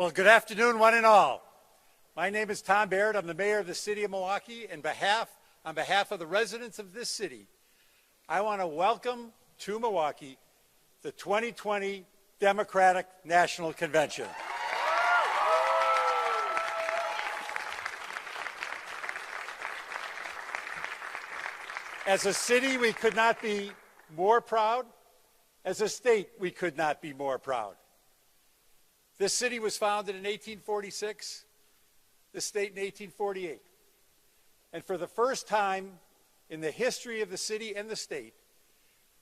Well, good afternoon, one and all. My name is Tom Perez. I'm the mayor of the city of Milwaukee. On behalf of the residents of this city, I want to welcome to Milwaukee the 2020 Democratic National Convention. As a city, we could not be more proud. As a state, we could not be more proud. This city was founded in 1846, the state in 1848. And for the first time in the history of the city and the state,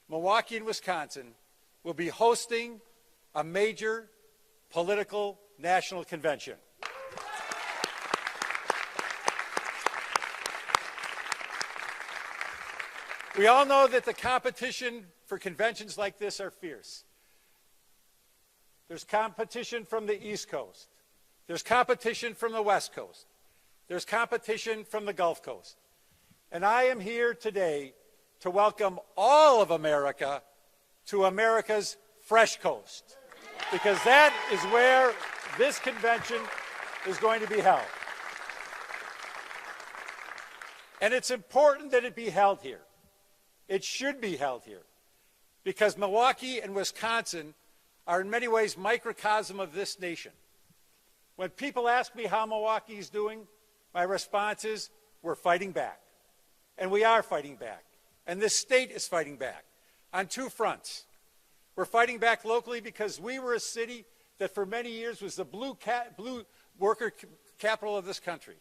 Milwaukee and Wisconsin will be hosting a major political national convention. We all know that the competition for conventions like this are fierce. There's competition from the East Coast. There's competition from the West Coast. There's competition from the Gulf Coast. And I am here today to welcome all of America to America's Fresh Coast, because that is where this convention is going to be held. And it's important that it be held here. It should be held here, because Milwaukee and Wisconsin are in many ways microcosm of this nation. When people ask me how Milwaukee is doing, my response is, we're fighting back. And we are fighting back. And this state is fighting back on two fronts. We're fighting back locally because we were a city that for many years was the blue worker capital of this country.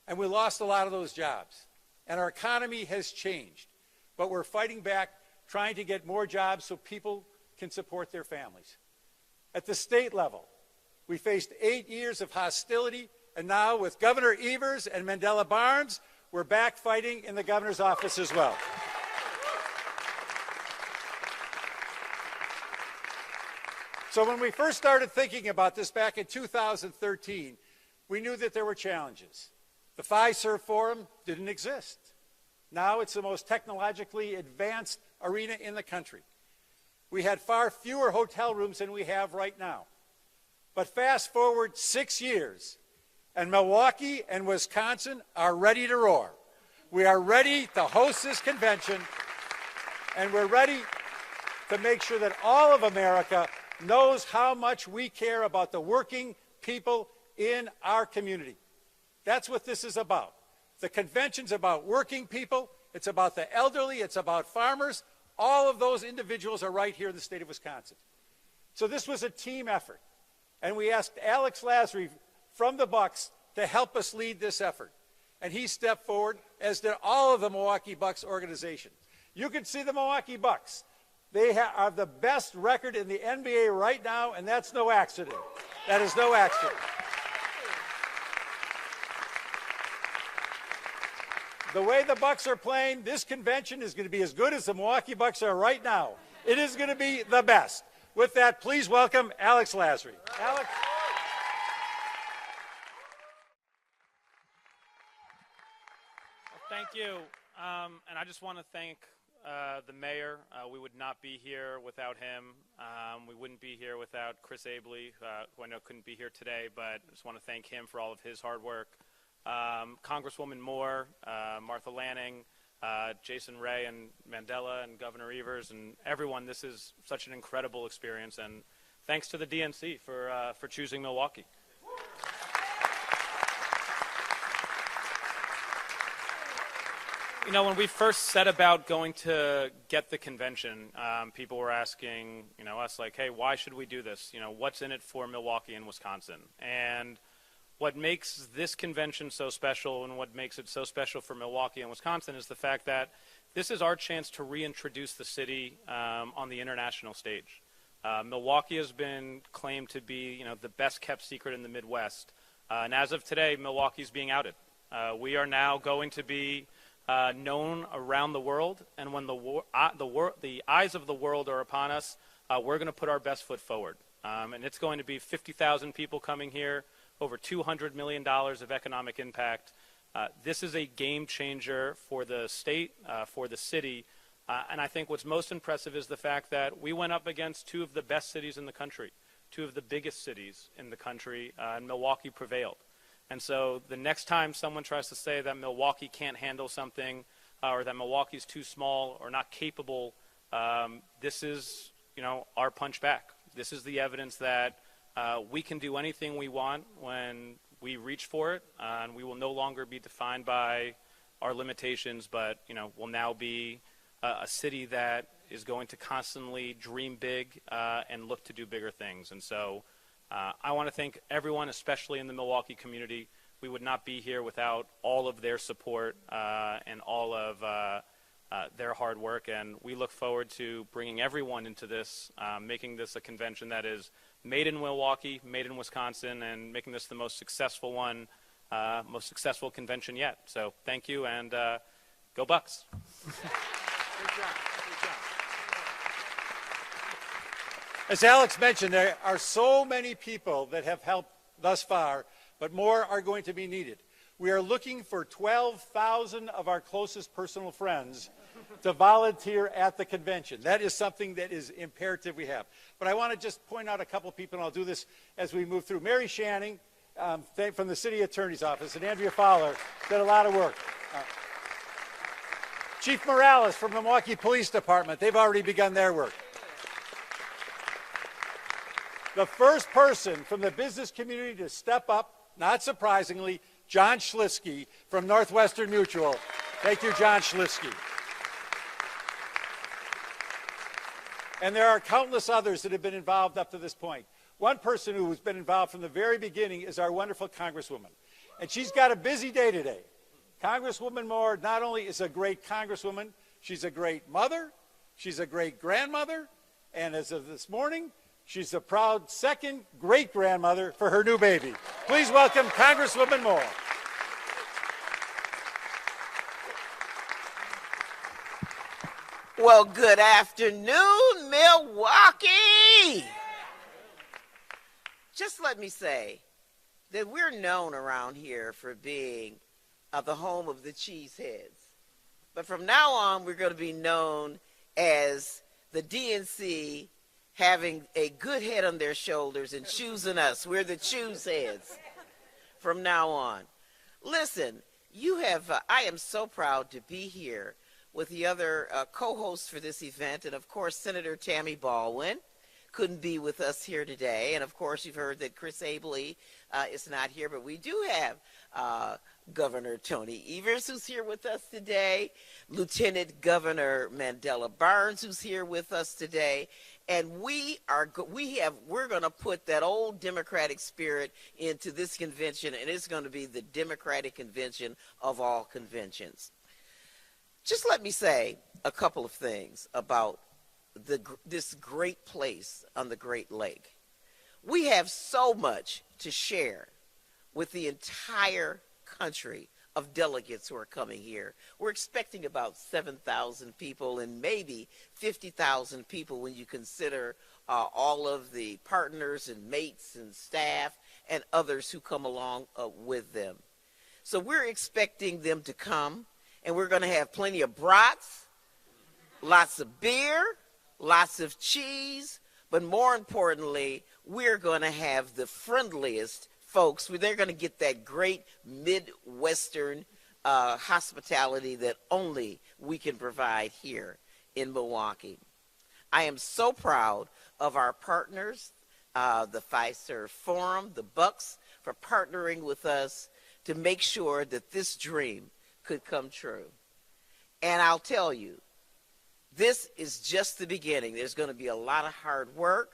And we lost a lot of those jobs. And our economy has changed. But we're fighting back, trying to get more jobs so people can support their families. At the state level, we faced 8 years of hostility, and now with Governor Evers and Mandela Barnes, we're back fighting in the governor's office as well. So when we first started thinking about this back in 2013, we knew that there were challenges. The Fiserv Forum didn't exist. Now it's the most technologically advanced arena in the country. We had far fewer hotel rooms than we have right now. But fast forward 6 years, and Milwaukee and Wisconsin are ready to roar. We are ready to host this convention, and we're ready to make sure that all of America knows how much we care about the working people in our community. That's what this is about. The convention's about working people. It's about the elderly. It's about farmers. All of those individuals are right here in the state of Wisconsin. So this was a team effort. And we asked Alex Lasry from the Bucks to help us lead this effort. And he stepped forward, as did all of the Milwaukee Bucks organization. You can see the Milwaukee Bucks. They have the best record in the NBA right now, and that's no accident. That is no accident. The way the Bucks are playing, this convention is going to be as good as the Milwaukee Bucks are right now. It is going to be the best. With that, please welcome Alex Lasry. Alex. Well, thank you. And I just want to thank the mayor. We would not be here without him. We wouldn't be here without Chris Abley, who I know couldn't be here today, but I just want to thank him for all of his hard work. Congresswoman Moore, Martha Lanning, Jason Ray and Mandela and Governor Evers and everyone. This is such an incredible experience, and thanks to the DNC for choosing Milwaukee. You know, when we first set about going to get the convention, people were asking, us like, hey, why should we do this? What's in it for Milwaukee and Wisconsin? And what makes this convention so special and what makes it so special for Milwaukee and Wisconsin is the fact that this is our chance to reintroduce the city on the international stage. Milwaukee has been claimed to be, the best kept secret in the Midwest. And as of today, Milwaukee's being outed. We are now going to be known around the world, and when the eyes of the world are upon us, we're going to put our best foot forward. And it's going to be 50,000 people coming here, over $200 million of economic impact. This is a game changer for the state, for the city, and I think what's most impressive is the fact that we went up against two of the best cities in the country. two of the biggest cities in the country, and Milwaukee prevailed. And so the next time someone tries to say that Milwaukee can't handle something, or that Milwaukee's too small or not capable, this is, our punch back. This is the evidence that we can do anything we want when we reach for it, and we will no longer be defined by our limitations, but will now be a city that is going to constantly dream big and look to do bigger things. And so I want to thank everyone, especially in the Milwaukee community. We would not be here without all of their support and all of their hard work, and we look forward to bringing everyone into this, making this a convention that is made in Milwaukee, made in Wisconsin, and making this the most successful one, most successful convention yet. So thank you, and go Bucks. Good job. Good job. As Alex mentioned, there are so many people that have helped thus far, but more are going to be needed. We are looking for 12,000 of our closest personal friends to volunteer at the convention. That is something that is imperative we have. But I want to just point out a couple people, and I'll do this as we move through. Mary Shanning from the City Attorney's Office, and Andrea Fowler did a lot of work. Chief Morales from the Milwaukee Police Department, they've already begun their work. The first person from the business community to step up, not surprisingly, John Schlitzky from Northwestern Mutual. Thank you, John Schlitzky. And there are countless others that have been involved up to this point. One person who has been involved from the very beginning is our wonderful Congresswoman. And she's got a busy day today. Congresswoman Moore not only is a great Congresswoman, she's a great mother, she's a great grandmother, and as of this morning, she's a proud second great-grandmother for her new baby. Please welcome Congresswoman Moore. Well, good afternoon, Milwaukee. Just let me say that we're known around here for being the home of the cheeseheads. But from now on, we're going to be known as the DNC having a good head on their shoulders and choosing us. We're the chooseheads from now on. Listen, I am so proud to be here with the other co-hosts for this event, and of course, Senator Tammy Baldwin couldn't be with us here today, and of course, you've heard that Chris Abele is not here, but we do have Governor Tony Evers, who's here with us today, Lieutenant Governor Mandela Barnes, who's here with us today, and we're going to put that old Democratic spirit into this convention, and it's going to be the Democratic convention of all conventions. Just let me say a couple of things about this great place on the Great Lake. We have so much to share with the entire country of delegates who are coming here. We're expecting about 7,000 people and maybe 50,000 people when you consider all of the partners and mates and staff and others who come along with them. So we're expecting them to come. And we're going to have plenty of brats, lots of beer, lots of cheese, but more importantly, we're going to have the friendliest folks. They're going to get that great Midwestern hospitality that only we can provide here in Milwaukee. I am so proud of our partners, the Fiserv Forum, the Bucks, for partnering with us to make sure that this dream could come true. And I'll tell you, this is just the beginning. There's going to be a lot of hard work.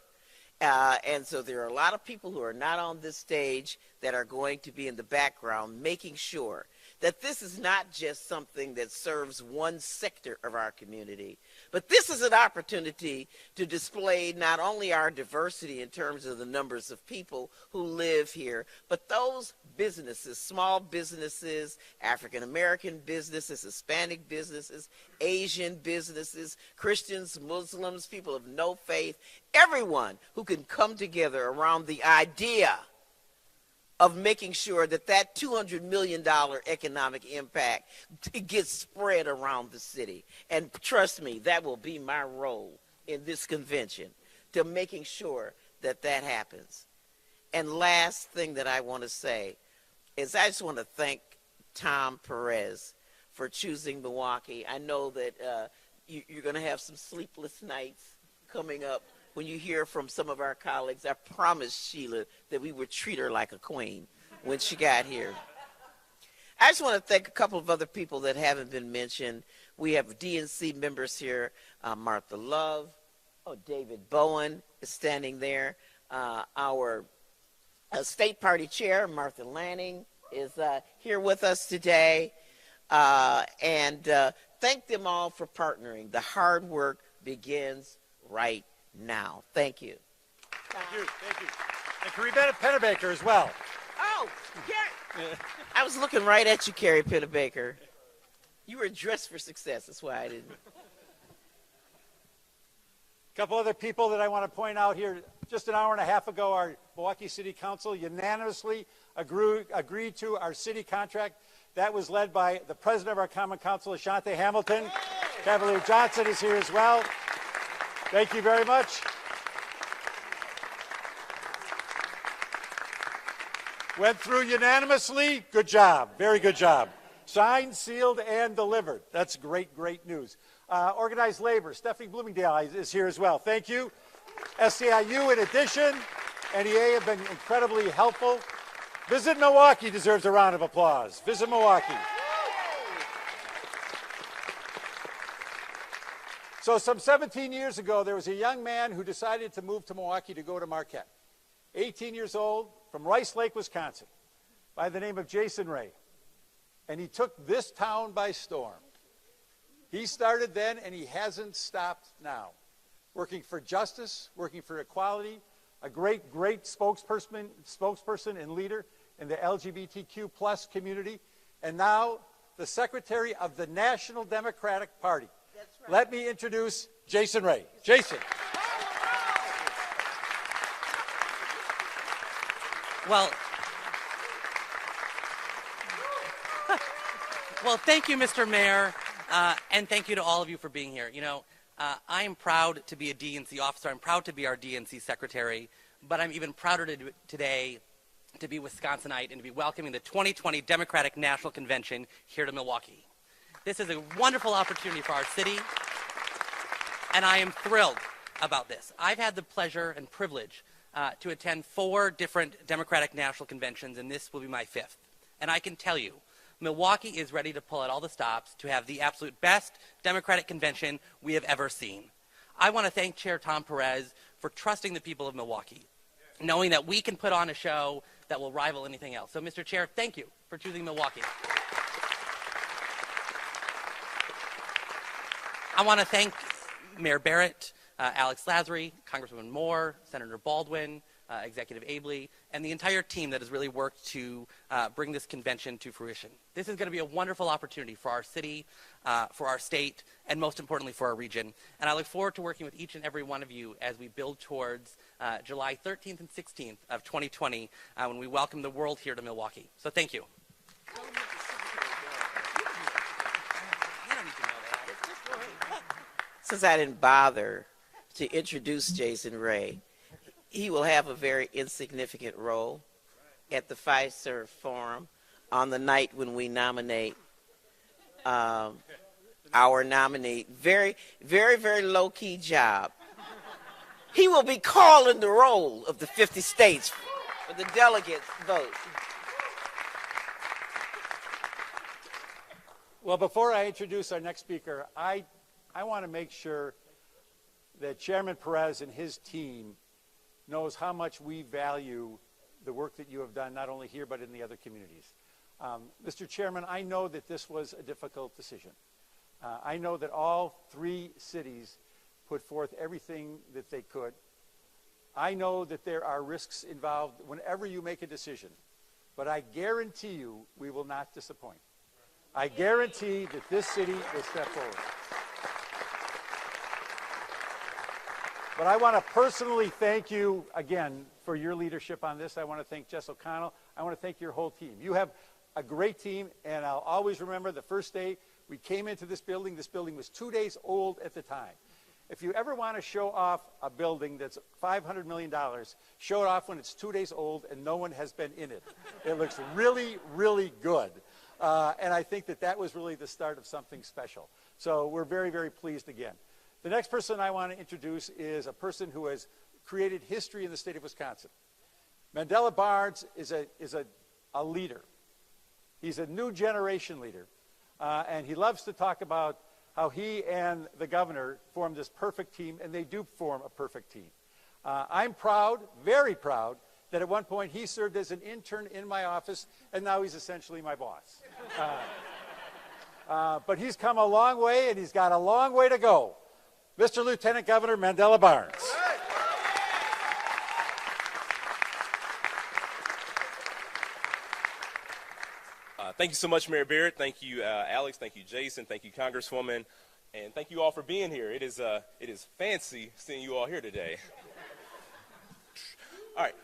And so there are a lot of people who are not on this stage that are going to be in the background making sure that this is not just something that serves one sector of our community, but this is an opportunity to display not only our diversity in terms of the numbers of people who live here, but those businesses, small businesses, African-American businesses, Hispanic businesses, Asian businesses, Christians, Muslims, people of no faith, everyone who can come together around the idea of making sure that that $200 million economic impact gets spread around the city. And trust me, that will be my role in this convention, to making sure that that happens. And last thing that I want to say is I just want to thank Tom Perez for choosing Milwaukee. I know that you're going to have some sleepless nights coming up when you hear from some of our colleagues. I promised Sheila that we would treat her like a queen when she got here. I just want to thank a couple of other people that haven't been mentioned. We have DNC members here, Martha Love. Oh, David Bowen is standing there. Our state party chair, Martha Lanning, is here with us today. And thank them all for partnering. The hard work begins right now. Thank you. Thank you. Thank you. And Carrie Pennebaker as well. Oh, Carrie. I was looking right at you, Carrie Pennebaker. You were dressed for success. That's why I didn't. A couple other people that I want to point out here. Just an hour and a half ago, our Milwaukee City Council unanimously agreed to our city contract. That was led by the president of our Common Council, Ashante Hamilton. Cavalier Johnson is here as well. Thank you very much. Went through unanimously. Good job. Very good job. Signed, sealed, and delivered. That's great, great news. Organized labor. Stephanie Bloomingdale is here as well. Thank you. SCIU, in addition, NEA have been incredibly helpful. Visit Milwaukee deserves a round of applause. Visit Milwaukee. So some 17 years ago, there was a young man who decided to move to Milwaukee to go to Marquette. 18 years old, from Rice Lake, Wisconsin, by the name of Jason Ray. And he took this town by storm. He started then, and he hasn't stopped now. Working for justice, working for equality, a great, great spokesperson and leader in the LGBTQ plus community, and now the secretary of the National Democratic Party. That's right. Let me introduce Jason Ray. Jason. Well, thank you, Mr. Mayor, and thank you to all of you for being here. You know, I am proud to be a DNC officer. I'm proud to be our DNC secretary, but I'm even prouder today to be Wisconsinite and to be welcoming the 2020 Democratic National Convention here to Milwaukee. This is a wonderful opportunity for our city, and I am thrilled about this. I've had the pleasure and privilege to attend 4 different Democratic National Conventions, and this will be my 5th. And I can tell you, Milwaukee is ready to pull out all the stops to have the absolute best Democratic convention we have ever seen. I want to thank Chair Tom Perez for trusting the people of Milwaukee, knowing that we can put on a show that will rival anything else. So, Mr. Chair, thank you for choosing Milwaukee. I want to thank Mayor Barrett, Alex Lasry, Congresswoman Moore, Senator Baldwin, Executive Abley, and the entire team that has really worked to bring this convention to fruition. This is going to be a wonderful opportunity for our city, for our state, and most importantly for our region. And I look forward to working with each and every one of you as we build towards July 13th and 16th of 2020 when we welcome the world here to Milwaukee. So thank you. Since I didn't bother to introduce Jason Ray, he will have a very insignificant role at the Fiserv Forum on the night when we nominate our nominee. Very, very, very low-key job. He will be calling the roll of the 50 states for the delegates vote. Well, before I introduce our next speaker, I want to make sure that Chairman Perez and his team knows how much we value the work that you have done, not only here but in the other communities. Mr. Chairman, I know that this was a difficult decision. I know that all 3 cities put forth everything that they could. I know that there are risks involved whenever you make a decision, but I guarantee you we will not disappoint. I guarantee that this city will step forward. But I want to personally thank you again for your leadership on this. I want to thank Jess O'Connell. I want to thank your whole team. You have a great team, and I'll always remember the first day we came into this building. This building was 2 days old at the time. If you ever want to show off a building that's $500 million, show it off when it's 2 days old and no one has been in it. It looks really, really good. And I think that that was really the start of something special. So we're very, very pleased again. The next person I want to introduce is a person who has created history in the state of Wisconsin. Mandela Barnes is a leader. He's a new generation leader. And he loves to talk about how he and the governor formed this perfect team, and they do form a perfect team. I'm proud, very proud, that at one point he served as an intern in my office, and now he's essentially my boss. But he's come a long way, and he's got a long way to go. Mr. Lieutenant Governor Mandela Barnes. Thank you so much, Mayor Barrett. Thank you, Alex. Thank you, Jason. Thank you, Congresswoman. And thank you all for being here. It is fancy seeing you all here today. All right.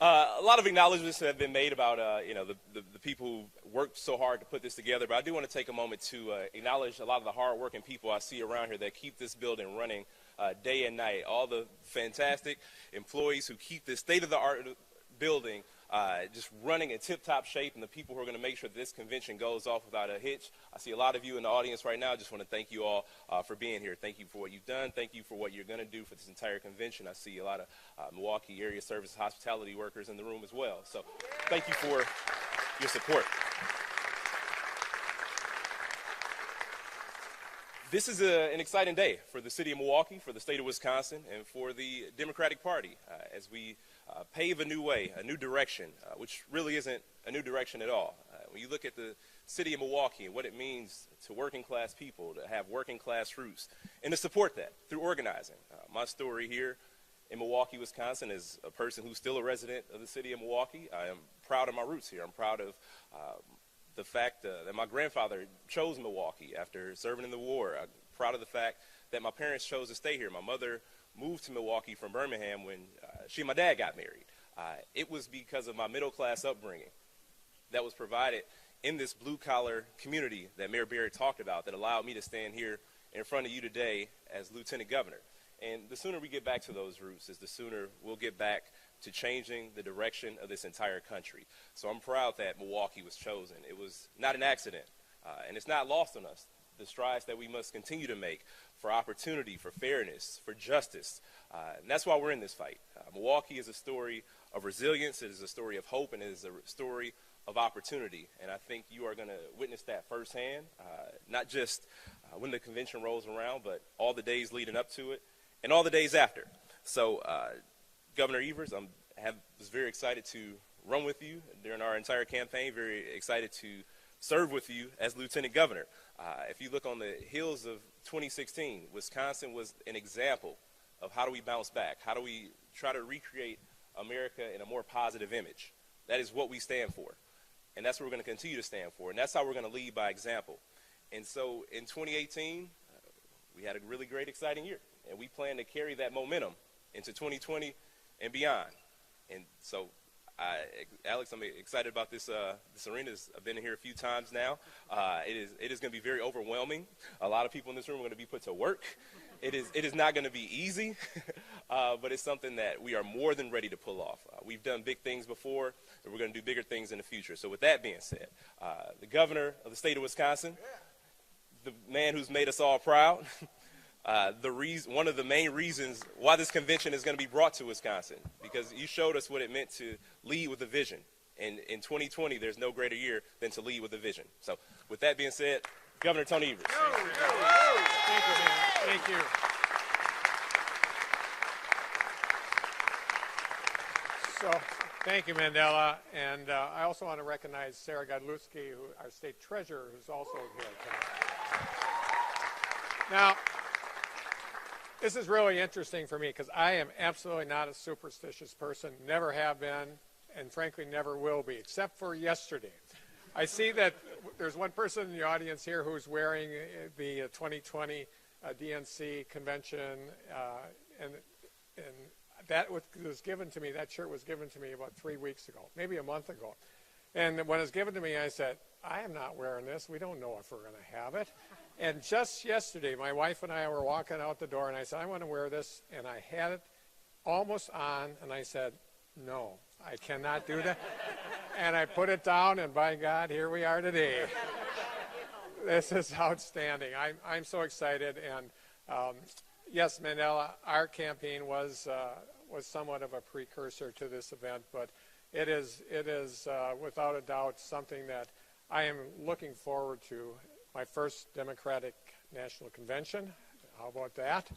A lot of acknowledgments have been made about the people who worked so hard to put this together, but I do want to take a moment to acknowledge a lot of the hard-working people I see around here that keep this building running day and night. All the fantastic employees who keep this state-of-the-art building just running in tip-top shape, and the people who are going to make sure that this convention goes off without a hitch. I see a lot of you in the audience right now. I just want to thank you all for being here. Thank you for what you've done. Thank you for what you're going to do for this entire convention. I see a lot of Milwaukee area service hospitality workers in the room as well. So thank you for your support. This is an exciting day for the city of Milwaukee, for the state of Wisconsin, and for the Democratic Party as we pave a new way, a new direction, which really isn't a new direction at all. When you look at the city of Milwaukee and what it means to working class people, to have working class roots, and to support that through organizing. My story here in Milwaukee, Wisconsin, is a person who's still a resident of the city of Milwaukee. I am proud of my roots here. I'm proud of the fact that my grandfather chose Milwaukee after serving in the war. I'm proud of the fact that my parents chose to stay here. My mother moved to Milwaukee from Birmingham when she and my dad got married. It was because of my middle-class upbringing that was provided in this blue-collar community that Mayor Barrett talked about that allowed me to stand here in front of you today as Lieutenant Governor. And the sooner we get back to those roots is the sooner we'll get back to changing the direction of this entire country. So I'm proud that Milwaukee was chosen. It was not an accident, and it's not lost on us, the strides that we must continue to make for opportunity, for fairness, for justice. And that's why we're in this fight. Milwaukee is a story of resilience. It is a story of hope, and it is a story of opportunity. And I think you are going to witness that firsthand, not just when the convention rolls around, but all the days leading up to it and all the days after. So, Governor Evers, was very excited to run with you during our entire campaign, very excited to serve with you as Lieutenant Governor. If you look on the heels of 2016, Wisconsin was an example of how do we bounce back? How do we try to recreate America in a more positive image? That is what we stand for. And that's what we're going to continue to stand for. And that's how we're going to lead by example. And so in 2018, we had a really great, exciting year. And we plan to carry that momentum into 2020 and beyond. And so, Alex, I'm excited about this arena. I've been here a few times now. It is going to be very overwhelming. A lot of people in this room are going to be put to work. It is not going to be easy, but it's something that we are more than ready to pull off. We've done big things before, and we're going to do bigger things in the future. So with that being said, the governor of the state of Wisconsin, the man who's made us all proud, one of the main reasons why this convention is going to be brought to Wisconsin, because you showed us what it meant to lead with a vision. And in 2020, there's no greater year than to lead with a vision. So with that being said, Governor Tony Evers. Thank you, man. Thank you. So, thank you, Mandela. And I also want to recognize Sarah Godlewski, our state treasurer, who's also here tonight. Now, this is really interesting for me because I am absolutely not a superstitious person, never have been, and frankly never will be, except for yesterday. I see that there's one person in the audience here who's wearing the 2020 DNC convention, and that was given to me, that shirt was given to me about 3 weeks ago, maybe a month ago. And when it was given to me, I said, I am not wearing this. We don't know if we're going to have it. And just yesterday, my wife and I were walking out the door, and I said, I want to wear this. And I had it almost on, and I said, no, I cannot do that. And I put it down, and by God, here we are today. This is outstanding. I'm so excited. And yes, Mandela, our campaign was somewhat of a precursor to this event, but it is without a doubt something that I am looking forward to. My first Democratic National Convention. How about that?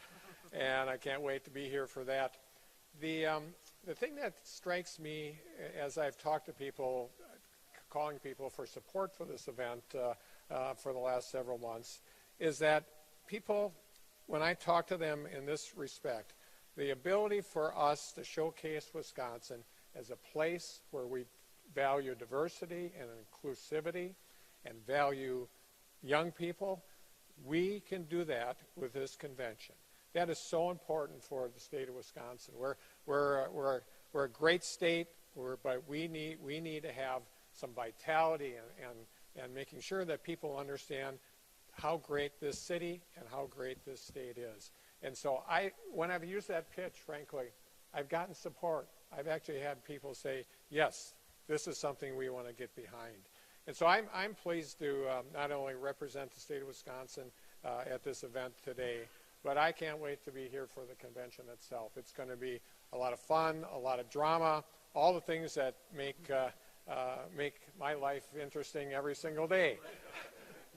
And I can't wait to be here for that. The thing that strikes me as I've talked to people, calling people for support for this event for the last several months, is that people, when I talk to them in this respect, the ability for us to showcase Wisconsin as a place where we value diversity and inclusivity and value young people, we can do that with this convention. That is so important for the state of Wisconsin. We're a great state, but we need to have some vitality and making sure that people understand how great this city and how great this state is. And so when I've used that pitch, frankly, I've gotten support. I've actually had people say, yes, this is something we want to get behind. And so I'm pleased to not only represent the state of Wisconsin at this event today, but I can't wait to be here for the convention itself. It's going to be a lot of fun, a lot of drama, all the things that make my life interesting every single day.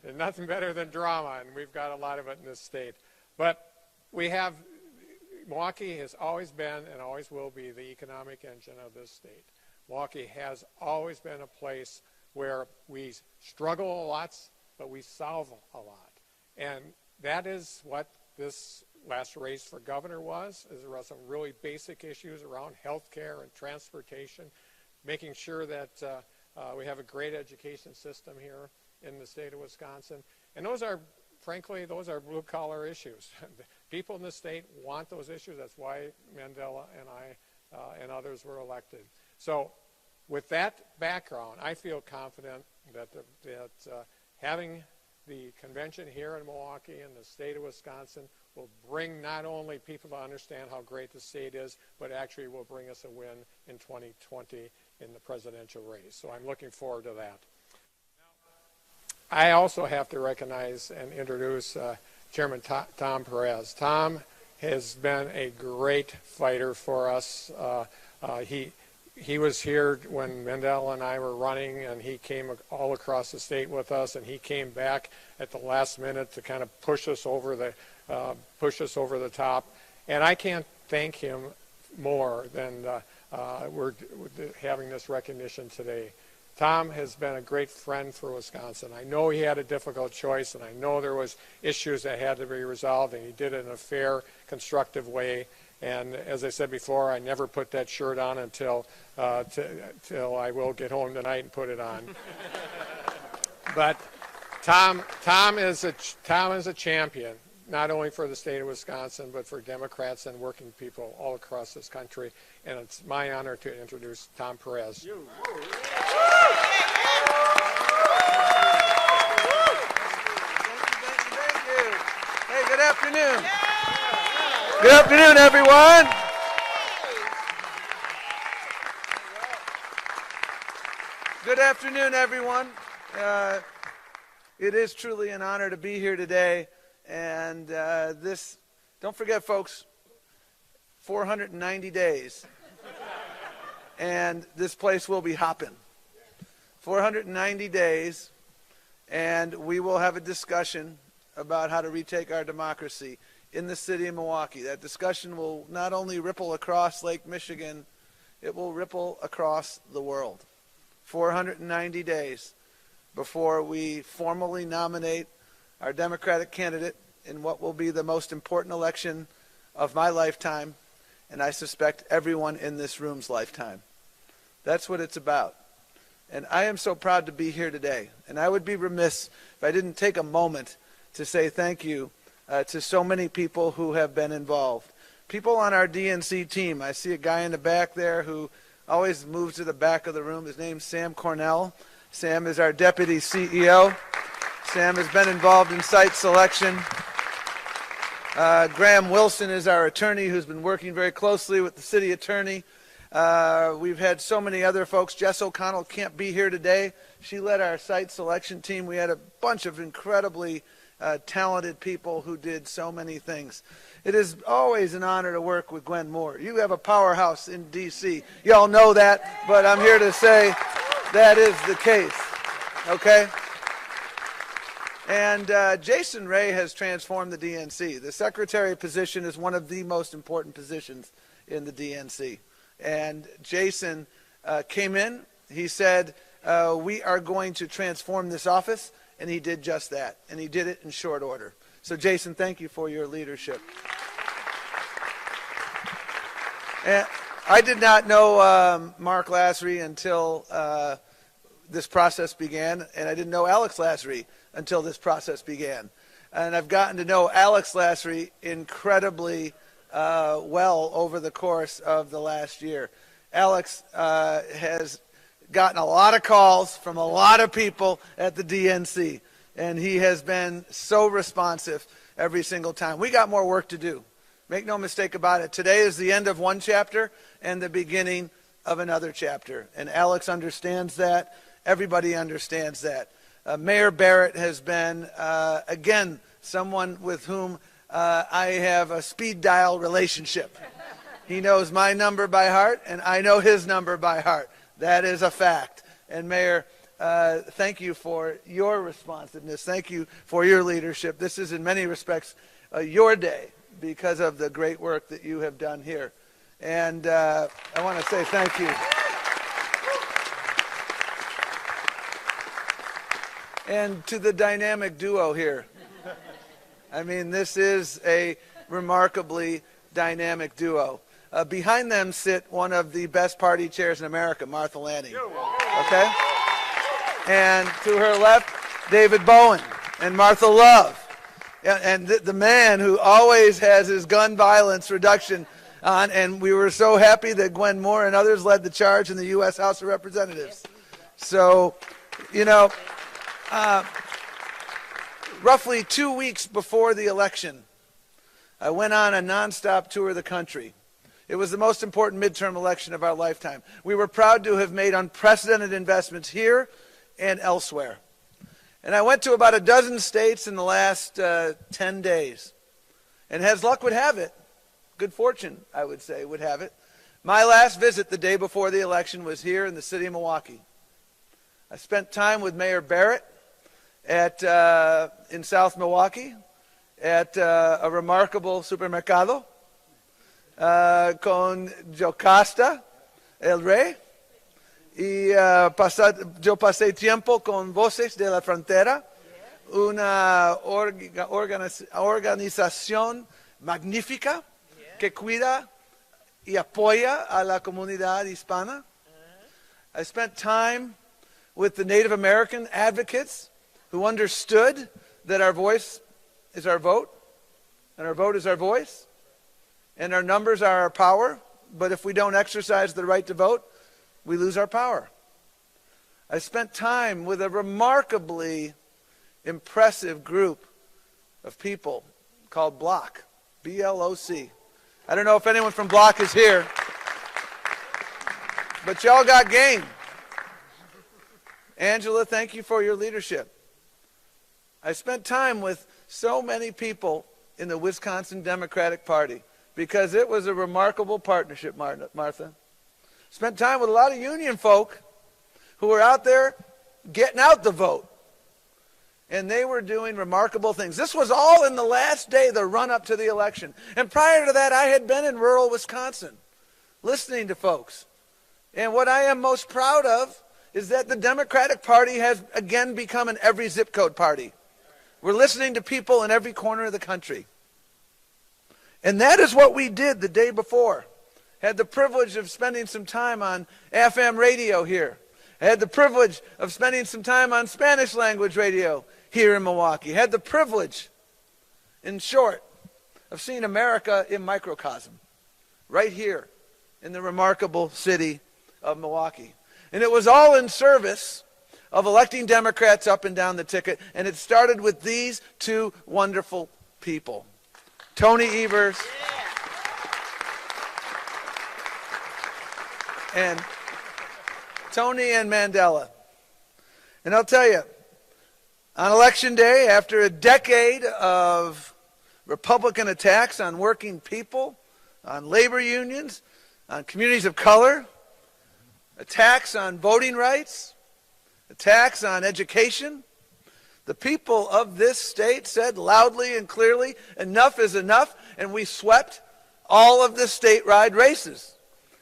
There's nothing better than drama, and we've got a lot of it in this state. But Milwaukee has always been and always will be the economic engine of this state. Milwaukee has always been a place where we struggle a lot, but we solve a lot. And that is what this last race for governor was. There were some really basic issues around health care and transportation, making sure that we have a great education system here in the state of Wisconsin. And those are, frankly, blue-collar issues. People in the state want those issues. That's why Mandela and I and others were elected. So with that background, I feel confident that having the convention here in Milwaukee and the state of Wisconsin will bring not only people to understand how great the state is, but actually will bring us a win in 2020 in the presidential race. So I'm looking forward to that. I also have to recognize and introduce Chairman Tom Perez. Tom has been a great fighter for us. He was here when Mandela and I were running, and he came all across the state with us, and he came back at the last minute to kind of push us over the top. And I can't thank him more than we're having this recognition today. Tom has been a great friend for Wisconsin. I know he had a difficult choice, and I know there was issues that had to be resolved, and he did it in a fair, constructive way. And as I said before, I never put that shirt on until I will get home tonight and put it on. But Tom is a champion, not only for the state of Wisconsin, but for Democrats and working people all across this country. And it's my honor to introduce Tom Perez. Thank you. Hey, good afternoon. Good afternoon, everyone. Good afternoon, everyone. It is truly an honor to be here today. And don't forget, folks, 490 days. And this place will be hopping. 490 days, and we will have a discussion about how to retake our democracy in the city of Milwaukee. That discussion will not only ripple across Lake Michigan, it will ripple across the world. 490 days before we formally nominate our Democratic candidate in what will be the most important election of my lifetime, and I suspect everyone in this room's lifetime. That's what it's about. And I am so proud to be here today. And I would be remiss if I didn't take a moment to say thank you to so many people who have been involved. People on our DNC team. I see a guy in the back there who always moves to the back of the room. His name's Sam Cornell. Sam is our deputy CEO. Sam has been involved in site selection. Graham Wilson is our attorney who's been working very closely with the city attorney. We've had so many other folks. Jess O'Connell can't be here today. She led our site selection team. We had a bunch of incredibly talented people who did so many things. It is always an honor to work with Gwen Moore. You have a powerhouse in D.C. You all know that, but I'm here to say that is the case, okay? And Jason Ray has transformed the DNC. The secretary position is one of the most important positions in the DNC. And Jason came in, he said, we are going to transform this office, and he did just that. And he did it in short order. So Jason, thank you for your leadership. And I did not know Mark Lasry until this process began, and I didn't know Alex Lasry until this process began. And I've gotten to know Alex Lasry incredibly well over the course of the last year. Alex has gotten a lot of calls from a lot of people at the DNC, and he has been so responsive every single time. We got more work to do. Make no mistake about it. Today is the end of one chapter and the beginning of another chapter, and Alex understands that. Everybody understands that. Mayor Barrett has been, again, someone with whom I have a speed dial relationship. He knows my number by heart, and I know his number by heart. That is a fact. And Mayor, thank you for your responsiveness. Thank you for your leadership. This is in many respects your day because of the great work that you have done here. And I want to say thank you. And to the dynamic duo here. I mean, this is a remarkably dynamic duo. Behind them sit one of the best party chairs in America, Martha Lanning. Okay? And to her left, David Bowen and Martha Love. And the man who always has his gun violence reduction on. And we were so happy that Gwen Moore and others led the charge in the U.S. House of Representatives. So, you know, roughly 2 weeks before the election, I went on a nonstop tour of the country. It was the most important midterm election of our lifetime. We were proud to have made unprecedented investments here and elsewhere. And I went to about a dozen states in the last 10 days. And as luck would have it, good fortune, I would say, would have it, my last visit the day before the election was here in the city of Milwaukee. I spent time with Mayor Barrett in South Milwaukee at a remarkable supermercado con Jocasta, el rey, y yo pasé tiempo con Voces de la Frontera, una organización magnífica que cuida y apoya a la comunidad hispana. I spent time with the Native American advocates who understood that our voice is our vote, and our vote is our voice, and our numbers are our power, but if we don't exercise the right to vote, we lose our power. I spent time with a remarkably impressive group of people called Bloc, B-L-O-C. I don't know if anyone from Bloc is here, but y'all got game. Angela, thank you for your leadership. I spent time with so many people in the Wisconsin Democratic Party because it was a remarkable partnership, Martha. Spent time with a lot of union folk who were out there getting out the vote. And they were doing remarkable things. This was all in the last day, the run-up to the election. And prior to that, I had been in rural Wisconsin listening to folks. And what I am most proud of is that the Democratic Party has again become an every zip code party. We're listening to people in every corner of the country. And that is what we did the day before. Had the privilege of spending some time on FM radio here. I had the privilege of spending some time on Spanish language radio here in Milwaukee. Had the privilege, in short, of seeing America in microcosm, right here in the remarkable city of Milwaukee. And it was all in service of electing Democrats up and down the ticket, and it started with these two wonderful people, Tony Evers and Tony and Mandela. And I'll tell you, on Election Day, after a decade of Republican attacks on working people, on labor unions, on communities of color, attacks on voting rights, attacks on education, the people of this state said loudly and clearly, enough is enough, and we swept all of the statewide races.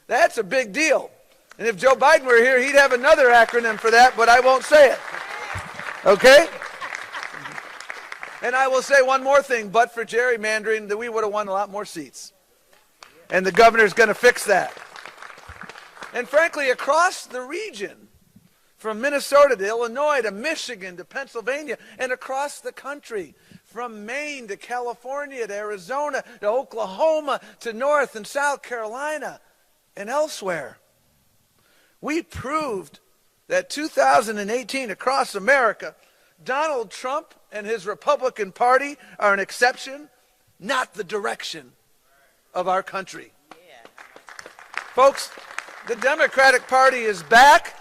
That's a big deal. And if Joe Biden were here, he'd have another acronym for that, but I won't say it. Okay? And I will say one more thing, but for gerrymandering, that we would have won a lot more seats. And the governor's going to fix that. And frankly, across the region, from Minnesota to Illinois to Michigan to Pennsylvania, and across the country, from Maine to California to Arizona to Oklahoma to North and South Carolina and elsewhere, we proved that 2018 across America, Donald Trump and his Republican Party are an exception, not the direction of our country. Yeah. Folks, the Democratic Party is back,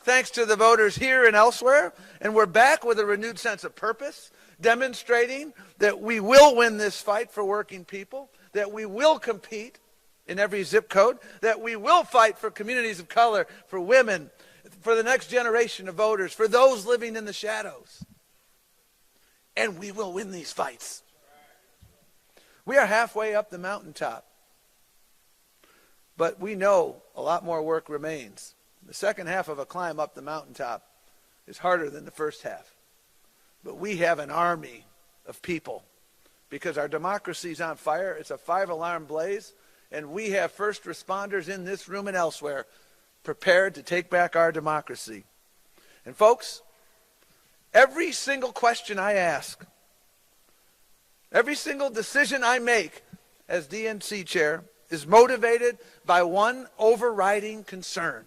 thanks to the voters here and elsewhere, and we're back with a renewed sense of purpose, demonstrating that we will win this fight for working people, that we will compete in every zip code, that we will fight for communities of color, for women, for the next generation of voters, for those living in the shadows. And we will win these fights. We are halfway up the mountaintop. But we know a lot more work remains. The second half of a climb up the mountaintop is harder than the first half. But we have an army of people because our democracy is on fire. It's a 5-alarm blaze. And we have first responders in this room and elsewhere prepared to take back our democracy. And folks, every single question I ask, every single decision I make as DNC chair is motivated by one overriding concern.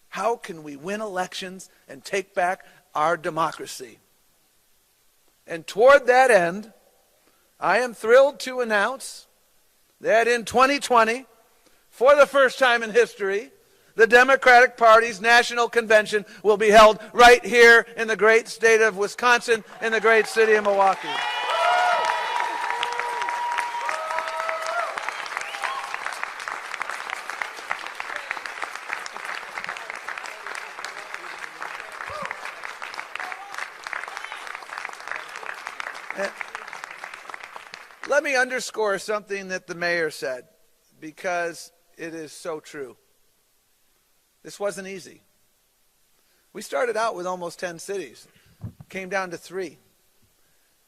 How can we win elections and take back our democracy? And toward that end, I am thrilled to announce that in 2020, for the first time in history, the Democratic Party's national convention will be held right here in the great state of Wisconsin, in the great city of Milwaukee. Let me underscore something that the mayor said, because it is so true. This wasn't easy. We started out with almost 10 cities, came down to 3.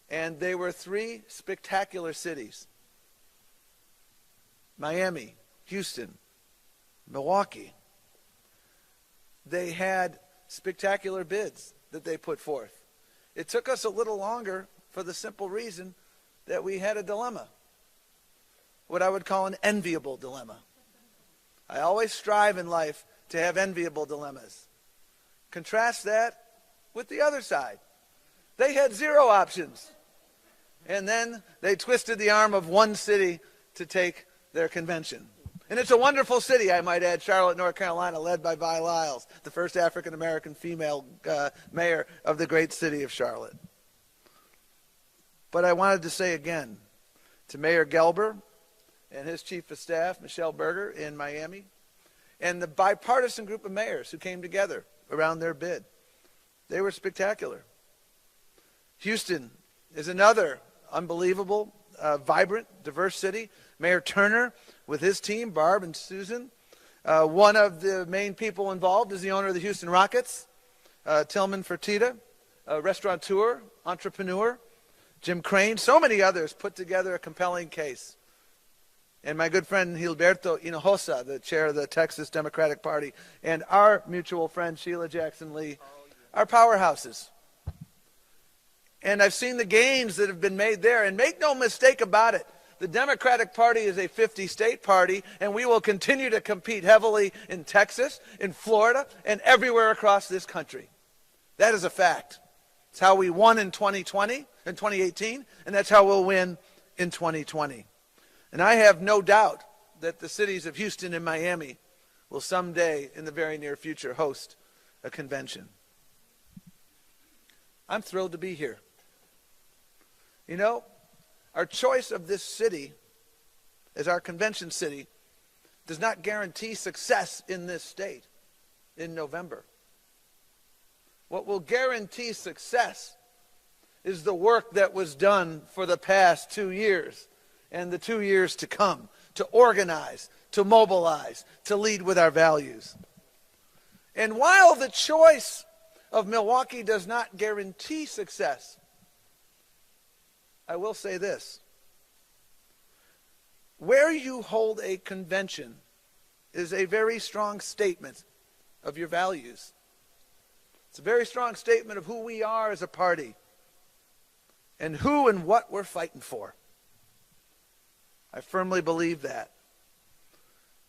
And they were 3 spectacular cities. Miami, Houston, Milwaukee. They had spectacular bids that they put forth. It took us a little longer for the simple reason that we had a dilemma, what I would call an enviable dilemma. I always strive in life to have enviable dilemmas. Contrast that with the other side. They had 0 options. And then they twisted the arm of one city to take their convention. And it's a wonderful city, I might add, Charlotte, North Carolina, led by Vi Lyles, the first African-American female mayor of the great city of Charlotte. But I wanted to say again to Mayor Gelber and his chief of staff, Michelle Berger, in Miami, and the bipartisan group of mayors who came together around their bid. They were spectacular. Houston is another unbelievable, vibrant, diverse city. Mayor Turner with his team, Barb and Susan. One of the main people involved is the owner of the Houston Rockets, Tillman Fertitta, a restaurateur, entrepreneur. Jim Crane, so many others put together a compelling case. And my good friend Gilberto Hinojosa, the chair of the Texas Democratic Party, and our mutual friend Sheila Jackson Lee are powerhouses. And I've seen the gains that have been made there. And make no mistake about it, The Democratic Party is a 50-state party, and we will continue to compete heavily in Texas, in Florida, and everywhere across this country. That is a fact. It's how we won in 2018, and that's how we'll win in 2020. And I have no doubt that the cities of Houston and Miami will someday, in the very near future, host a convention. I'm thrilled to be here. You know, our choice of this city as our convention city does not guarantee success in this state in November. What will guarantee success is the work that was done for the past 2 years and the 2 years to come, to organize, to mobilize, to lead with our values. And while the choice of Milwaukee does not guarantee success, I will say this. Where you hold a convention is a very strong statement of your values. It's a very strong statement of who we are as a party and who and what we're fighting for. I firmly believe that.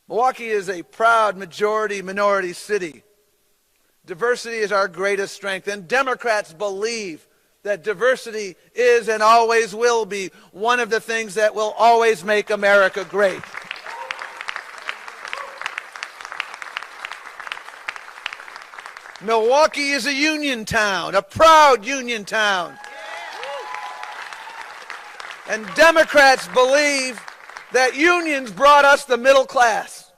Milwaukee is a proud majority-minority city. Diversity is our greatest strength, and Democrats believe that diversity is and always will be one of the things that will always make America great. Milwaukee is a union town, a proud union town. And Democrats believe that unions brought us the middle class.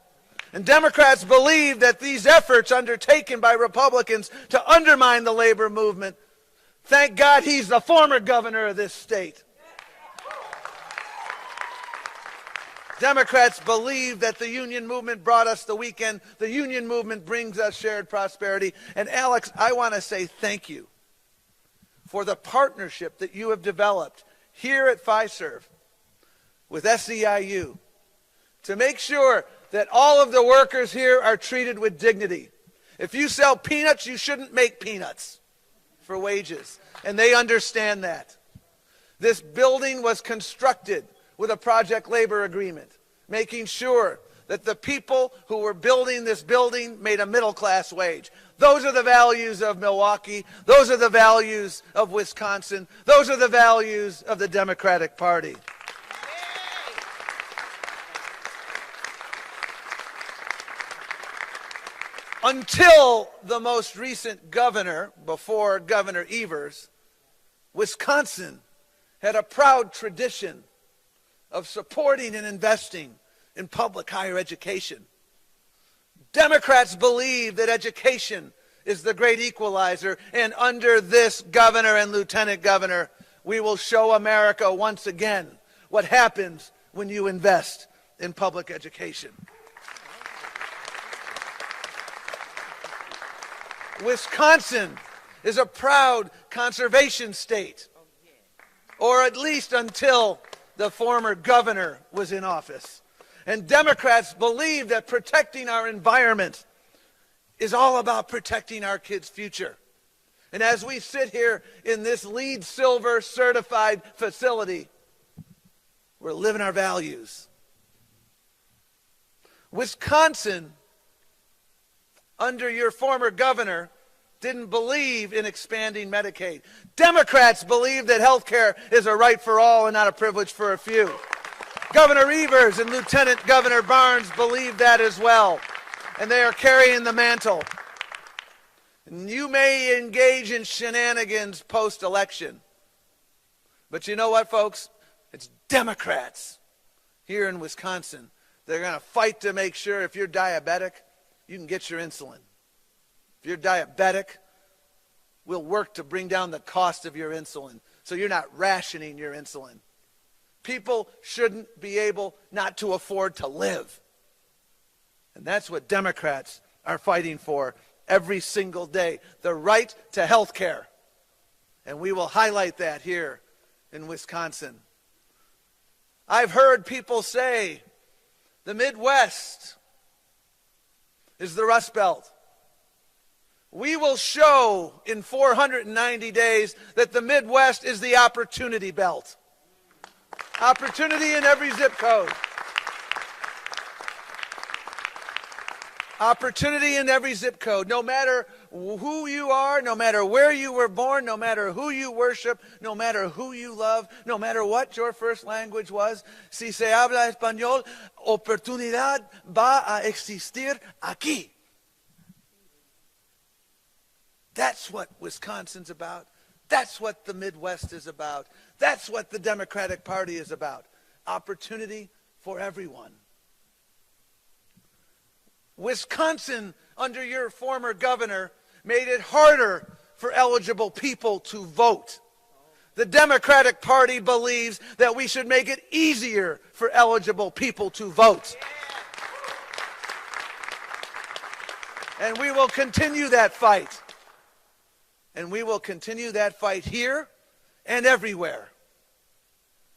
And Democrats believe that these efforts undertaken by Republicans to undermine the labor movement, thank God he's the former governor of this state. Democrats believe that the union movement brought us the weekend. The union movement brings us shared prosperity. And Alex, I want to say thank you for the partnership that you have developed here at Fiserv with SEIU to make sure that all of the workers here are treated with dignity. If you sell peanuts, you shouldn't make peanuts for wages. And they understand that. This building was constructed with a project labor agreement, making sure that the people who were building this building made a middle-class wage. Those are the values of Milwaukee. Those are the values of Wisconsin. Those are the values of the Democratic Party. Until the most recent governor, before Governor Evers, Wisconsin had a proud tradition of supporting and investing in public higher education. Democrats believe that education is the great equalizer, and under this governor and lieutenant governor, we will show America once again what happens when you invest in public education. Wisconsin is a proud conservation state, or at least until the former governor was in office. And Democrats believe that protecting our environment is all about protecting our kids' future. And as we sit here in this LEED Silver certified facility, we're living our values. Wisconsin, under your former governor, didn't believe in expanding Medicaid. Democrats believe that health care is a right for all and not a privilege for a few. Governor Evers and Lieutenant Governor Barnes believe that as well, and they are carrying the mantle. And you may engage in shenanigans post-election, but you know what, folks? It's Democrats here in Wisconsin. They're going to fight to make sure if you're diabetic, you can get your insulin. If you're diabetic, we'll work to bring down the cost of your insulin so you're not rationing your insulin. People shouldn't be able not to afford to live. And that's what Democrats are fighting for every single day, the right to health care. And we will highlight that here in Wisconsin. I've heard people say the Midwest is the Rust Belt. We will show in 490 days that the Midwest is the Opportunity Belt. Opportunity in every zip code. Opportunity in every zip code. No matter who you are, no matter where you were born, no matter who you worship, no matter who you love, no matter what your first language was, si se habla español, oportunidad va a existir aquí. That's what Wisconsin's about. That's what the Midwest is about. That's what the Democratic Party is about. Opportunity for everyone. Wisconsin, under your former governor, made it harder for eligible people to vote. The Democratic Party believes that we should make it easier for eligible people to vote. And we will continue that fight. And we will continue that fight here and everywhere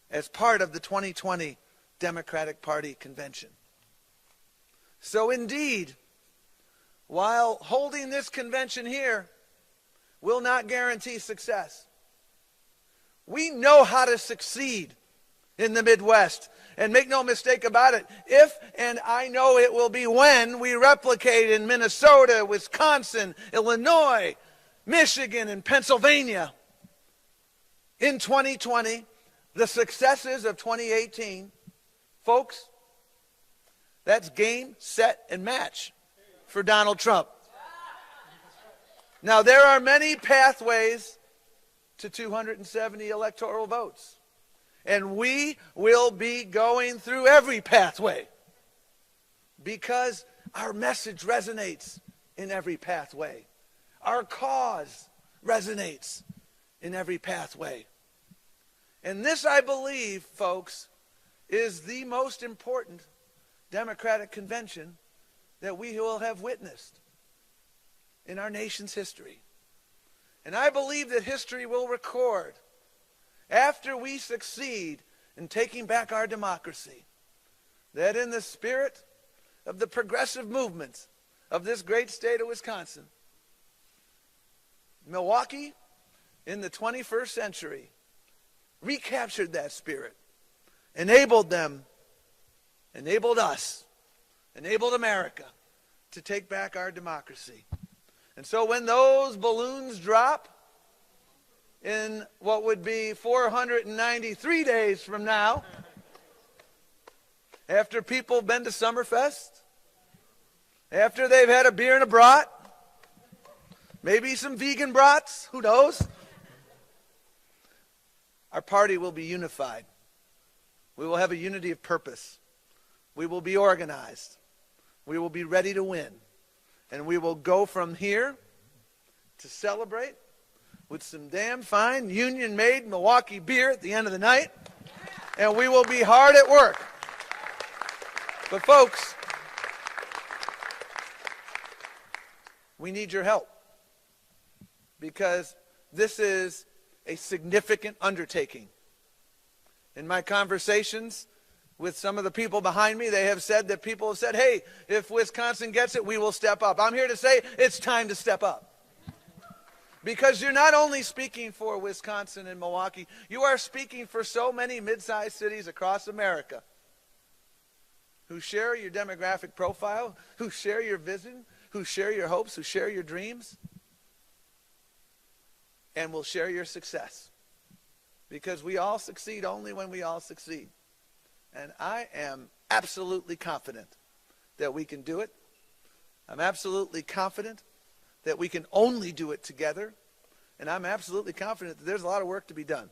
as part of the 2020 Democratic Party convention. So indeed, while holding this convention here will not guarantee success, we know how to succeed in the Midwest. And make no mistake about it, if, and I know it will be when, we replicate in Minnesota, Wisconsin, Illinois, Michigan, and Pennsylvania in 2020, the successes of 2018, folks, that's game, set, and match for Donald Trump. Now, there are many pathways to 270 electoral votes. And we will be going through every pathway because our message resonates in every pathway. Our cause resonates in every pathway. And this, I believe, folks, is the most important Democratic convention that we will have witnessed in our nation's history. And I believe that history will record, after we succeed in taking back our democracy, that in the spirit of the progressive movements of this great state of Wisconsin, Milwaukee in the 21st century recaptured that spirit, enabled them, enabled us, enabled America to take back our democracy. And so when those balloons drop in what would be 493 days from now, after people have been to Summerfest, after they've had a beer and a brat, maybe some vegan brats, who knows? Our party will be unified. We will have a unity of purpose. We will be organized. We will be ready to win. And we will go from here to celebrate with some damn fine union-made Milwaukee beer at the end of the night. And we will be hard at work. But folks, we need your help, because this is a significant undertaking. In my conversations with some of the people behind me, they have said that people have said, hey, if Wisconsin gets it, we will step up. I'm here to say it's time to step up. Because you're not only speaking for Wisconsin and Milwaukee, you are speaking for so many mid-sized cities across America who share your demographic profile, who share your vision, who share your hopes, who share your dreams, and will share your success. Because we all succeed only when we all succeed. And I am absolutely confident that we can do it. I'm absolutely confident that we can only do it together. And I'm absolutely confident that there's a lot of work to be done.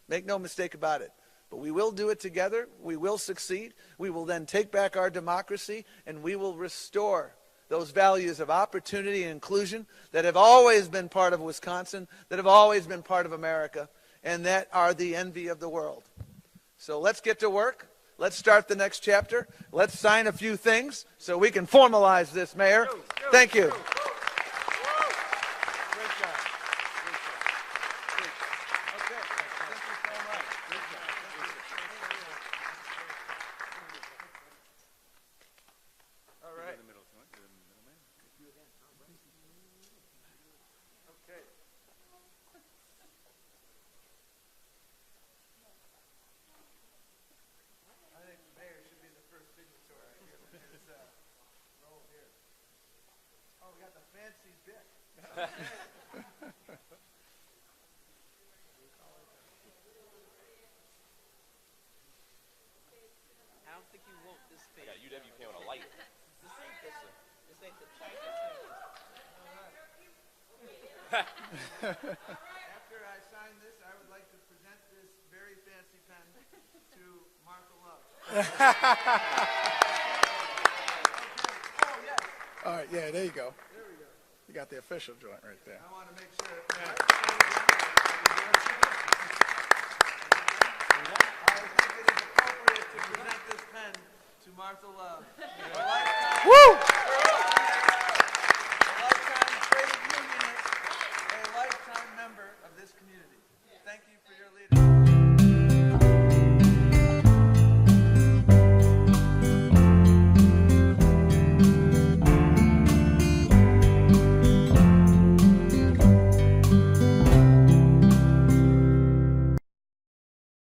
Make no mistake about it. But we will do it together. We will succeed. We will then take back our democracy, and we will restore those values of opportunity and inclusion that have always been part of Wisconsin, that have always been part of America, and that are the envy of the world. So let's get to work. Let's start the next chapter. Let's sign a few things so we can formalize this, Mayor. Thank you. fancy bit. I don't think you want this I big. got UWK on a light. This ain't the tightest After I sign this, I would like to present this very fancy pen to Martha Love. All right, yeah, there you go. You got the official joint right there. I want to make sure. I think it is appropriate to present this pen to Martha Love. Woo!